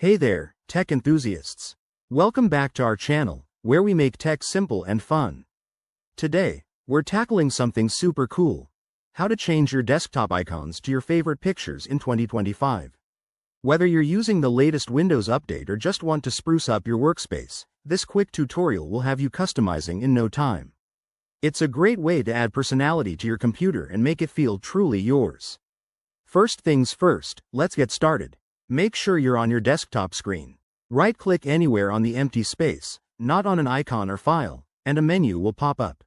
Hey there, tech enthusiasts. Welcome back to our channel, where we make tech simple and fun. Today, we're tackling something super cool. How to change your desktop icons to your favorite pictures in 2025. Whether you're using the latest Windows update or just want to spruce up your workspace, this quick tutorial will have you customizing in no time. It's a great way to add personality to your computer and make it feel truly yours. First things first, let's get started. Make sure you're on your desktop screen. Right-click anywhere on the empty space, not on an icon or file, and a menu will pop up.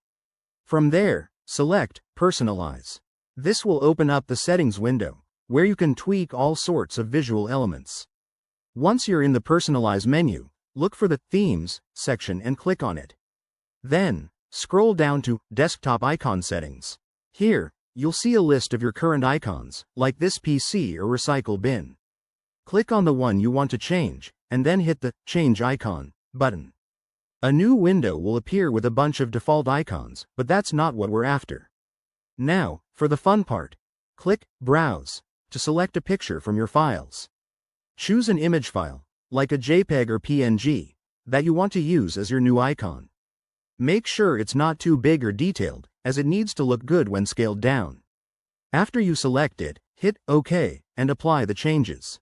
From there, select Personalize. This will open up the Settings window, where you can tweak all sorts of visual elements. Once you're in the Personalize menu, look for the Themes section and click on it. Then, scroll down to Desktop Icon Settings. Here, you'll see a list of your current icons, like this PC or recycle bin. Click on the one you want to change, and then hit the Change Icon button. A new window will appear with a bunch of default icons, but that's not what we're after. Now, for the fun part. Click Browse to select a picture from your files. Choose an image file, like a JPEG or PNG, that you want to use as your new icon. Make sure it's not too big or detailed, as it needs to look good when scaled down. After you select it, hit OK and apply the changes.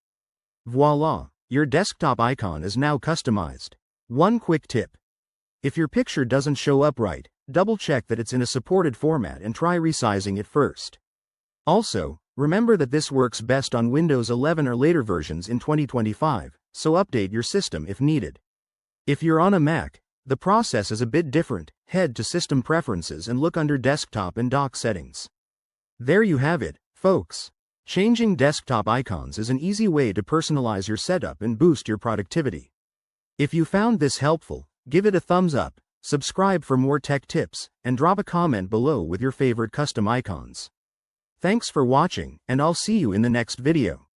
Voila! Your desktop icon is now customized. One quick tip. If your picture doesn't show up right, double-check that it's in a supported format and try resizing it first. Also, remember that this works best on Windows 11 or later versions in 2025, so update your system if needed. If you're on a Mac, the process is a bit different. Head to System Preferences and look under Desktop and Dock Settings. There you have it, folks. Changing desktop icons is an easy way to personalize your setup and boost your productivity. If you found this helpful, give it a thumbs up, subscribe for more tech tips, and drop a comment below with your favorite custom icons. Thanks for watching, and I'll see you in the next video.